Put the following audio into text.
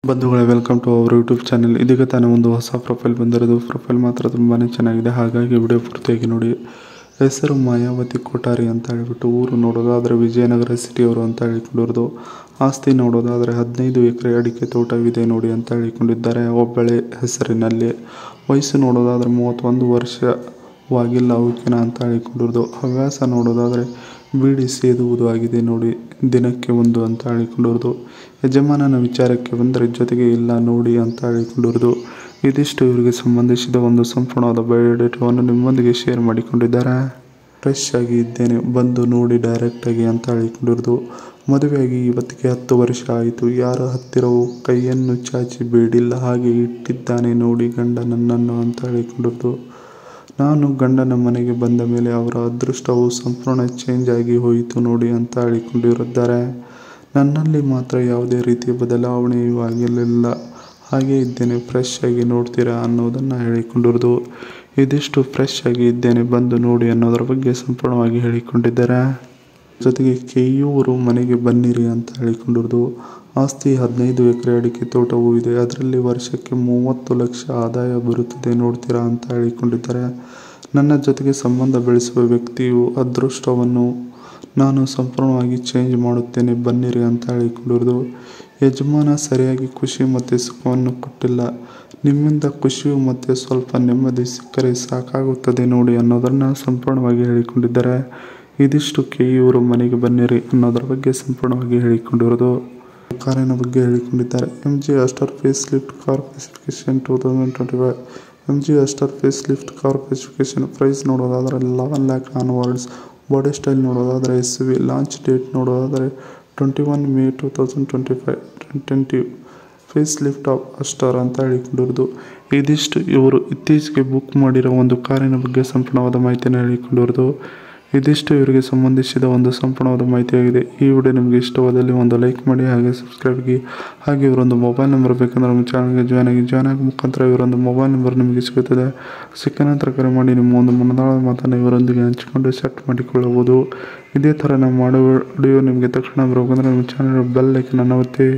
ಬಂಧುಗಳೇ, welcome to our YouTube channel. ಇದೀಗ ತಾನೇ ಒಂದು ಹೊಸ ಪ್ರೊಫೈಲ್ ಬಂದಿರೋದು. ಪ್ರೊಫೈಲ್ ಮಾತ್ರ ತುಂಬಾ ಚೆನ್ನಾಗಿದೆ, ಹಾಗಾಗಿ ವಿಡಿಯೋ ಪೂರ್ತಿಯಾಗಿ ನೋಡಿ. ಹೆಸರು ಮಾಯಾವತಿ ಕೊಠಾರಿ ಅಂತ ಹೇಳಿಬಿಟ್ಟು, ಊರು ನೋಡೋದಾದರೆ ವಿಜಯನಗರ ಸಿಟಿಯವರು ಅಂತ ಹೇಳಿಕೊಂಡಿರೋದು. ಆಸ್ತಿ ನೋಡೋದಾದರೆ 15 ಎಕರೆ ಅಡಿಕೆ ತೋಟವಿದೆ ನೋಡಿ ಅಂತ ಹೇಳಿಕೊಂಡಿದ್ದಾರೆ, ಒಬ್ಬಳೆ ಹೆಸರಿನಲ್ಲಿ. ವಯಸ್ಸು ನೋಡೋದಾದರೆ 31 ವರ್ಷವಾಗಿಲ್ಲ ಓಕೆನಾ ಅಂತ ಹೇಳಿಕೊಂಡಿರೋದು. ಹವ್ಯಾಸ ನೋಡೋದಾದರೆ ಬೀಡಿ ಸೇದುವುದು ಆಗಿದೆ ನೋಡಿ, ದಿನಕ್ಕೆ 1 ಅಂತ ಹೇಳಿಕೊಂಡಿರೋದು. ಯಜಮಾನನ ವಿಚಾರಕ್ಕೆ ಬಂದರೆ ಜೊತೆಗೆ ಇಲ್ಲ ನೋಡಿ ಅಂತ ಹೇಳಿಕೊಂಡಿರೋದು. ಇದಿಷ್ಟು ಇವರಿಗೆ ಸಂಬಂಧಿಸಿದ ಒಂದು ಸಂಪೂರ್ಣವಾದ ಬಯೋಡೇಟಾವನ್ನು ನಿಮ್ಮೊಂದಿಗೆ ಶೇರ್ ಮಾಡಿಕೊಂಡಿದ್ದಾರೆ. ಫ್ರೆಶ್ ಆಗಿ ಇದ್ದೇನೆ, ಬಂದು ನೋಡಿ ಡೈರೆಕ್ಟಾಗಿ ಅಂತ ಹೇಳಿಕೊಂಡಿರೋದು. ಮದುವೆಯಾಗಿ ಇವತ್ತಿಗೆ 10 ವರ್ಷ ಆಯಿತು. ಯಾರ ಹತ್ತಿರವೂ ಕೈಯನ್ನು ಚಾಚಿ ಬೇಡಿಲ್ಲ, ಹಾಗೆ ಇಟ್ಟಿದ್ದಾನೆ ನೋಡಿ ಗಂಡ ನನ್ನನ್ನು ಅಂತ ಹೇಳಿಕೊಂಡಿರೋದು. ನಾನು ಗಂಡನ ಮನೆಗೆ ಬಂದ ಮೇಲೆ ಅವರ ಅದೃಷ್ಟವು ಸಂಪೂರ್ಣ ಚೇಂಜ್ ಆಗಿ ಹೋಯಿತು ನೋಡಿ ಅಂತ ಹೇಳಿಕೊಂಡಿರುತ್ತಾರೆ. ನನ್ನಲ್ಲಿ ಮಾತ್ರ ಯಾವುದೇ ರೀತಿಯ ಬದಲಾವಣೆಯೂ ಆಗಿರಲಿಲ್ಲ, ಹಾಗೆ ಇದ್ದೇನೆ, ಫ್ರೆಶ್ ಆಗಿ ನೋಡ್ತೀರಾ ಅನ್ನೋದನ್ನು ಹೇಳಿಕೊಂಡಿರೋದು. ಇದಿಷ್ಟು ಫ್ರೆಶ್ ಆಗಿ ಇದ್ದೇನೆ, ಬಂದು ನೋಡಿ ಅನ್ನೋದರ ಬಗ್ಗೆ ಸಂಪೂರ್ಣವಾಗಿ ಹೇಳಿಕೊಂಡಿದ್ದಾರೆ. ಜೊತೆಗೆ ಕೆಯ್ಯೂರು ಮನೆಗೆ ಬನ್ನಿರಿ ಅಂತ ಹೇಳಿಕೊಂಡಿರೋದು. ಆಸ್ತಿ 15 ಎಕರೆ ಅಡಿಕೆ ತೋಟವೂ ಇದೆ, ಅದರಲ್ಲಿ ವರ್ಷಕ್ಕೆ 30 ಲಕ್ಷ ಆದಾಯ ಬರುತ್ತದೆ ನೋಡ್ತೀರಾ ಅಂತ ಹೇಳಿಕೊಂಡಿದ್ದಾರೆ. ನನ್ನ ಜೊತೆಗೆ ಸಂಬಂಧ ಬೆಳೆಸುವ ವ್ಯಕ್ತಿಯು ಅದೃಷ್ಟವನ್ನು ನಾನು ಸಂಪೂರ್ಣವಾಗಿ ಚೇಂಜ್ ಮಾಡುತ್ತೇನೆ, ಬನ್ನಿರಿ ಅಂತ ಹೇಳಿಕೊಂಡಿರೋದು. ಯಜಮಾನ ಸರಿಯಾಗಿ ಖುಷಿ ಮತ್ತು ಸುಖವನ್ನು ಕೊಟ್ಟಿಲ್ಲ, ನಿಮ್ಮಿಂದ ಖುಷಿಯು ಮತ್ತು ಸ್ವಲ್ಪ ನೆಮ್ಮದಿ ಸಿಕ್ಕರೆ ಸಾಕಾಗುತ್ತದೆ ನೋಡಿ ಅನ್ನೋದನ್ನು ಸಂಪೂರ್ಣವಾಗಿ ಹೇಳಿಕೊಂಡಿದ್ದಾರೆ. ಇದಿಷ್ಟು ಕೆಯ್ಯೂರು ಮನೆಗೆ ಬನ್ನಿರಿ ಅನ್ನೋದರ ಬಗ್ಗೆ ಸಂಪೂರ್ಣವಾಗಿ ಹೇಳಿಕೊಂಡಿರೋದು. ಕಾರಿನ ಬಗ್ಗೆ ಹೇಳಿಕೊಂಡಿದ್ದಾರೆ. MG Astor facelift car specification 2025. MG Astor facelift car specification price ನೋಡೋದಾದರೆ 11 lakh ಆನ್ವರ್ಡ್ಸ್. ಬಾಡಿ ಸ್ಟೈಲ್ ನೋಡೋದಾದರೆ SUV. ಲಾಂಚ್ ಡೇಟ್ ನೋಡೋದಾದರೆ 21 May 2025. Tentative facelift of Astor ಅಂತ ಹೇಳಿಕೊಂಡಿರೋದು. ಇದಿಷ್ಟು ಇವರು ಇತ್ತೀಚೆಗೆ ಬುಕ್ ಮಾಡಿರೋ ಒಂದು ಕಾರಿನ ಬಗ್ಗೆ ಸಂಪೂರ್ಣವಾದ ಮಾಹಿತಿಯನ್ನು ಹೇಳಿಕೊಂಡಿರೋದು. ಇದಿಷ್ಟು ಇವರಿಗೆ ಸಂಬಂಧಿಸಿದ ಒಂದು ಸಂಪೂರ್ಣವಾದ ಮಾಹಿತಿಯಾಗಿದೆ. ಈ ವಿಡಿಯೋ ನಿಮಗೆ ಇಷ್ಟವಾದಲ್ಲಿ ಒಂದು ಲೈಕ್ ಮಾಡಿ, ಹಾಗೆ ಸಬ್ಸ್ಕ್ರೈಬ್ ಆಗಿ. ಹಾಗೆ ಇವರೊಂದು ಮೊಬೈಲ್ ನಂಬರ್ ಬೇಕಂದ್ರೆ ನಮ್ಮ ಚಾನಲ್ಗೆ ಜಾಯ್ನ್ ಆಗಿ ಮುಖಾಂತರ ಇವರೊಂದು ಮೊಬೈಲ್ ನಂಬರ್ ನಿಮಗೆ ಸಿಗುತ್ತದೆ. ಸಿಕ್ಕ ನಂತರ ಕರೆ ಮಾಡಿ ನಿಮ್ಮ ಒಂದು ಮನದಾಳದ ಮಾತನ್ನು ಇವರೊಂದಿಗೆ ಹಂಚಿಕೊಂಡು ಸೆಟ್ ಮಾಡಿಕೊಳ್ಳಬಹುದು. ಇದೇ ಥರ ನಾವು ಮಾಡೋ ವಿಡಿಯೋ ನಿಮಗೆ ತಕ್ಷಣ ಬರಬೇಕಂದ್ರೆ ನಮ್ಮ ಚಾನಲ್ ಬೆಲ್ ಐಕನ್ ಅನ್ನು ಒತ್ತಿ.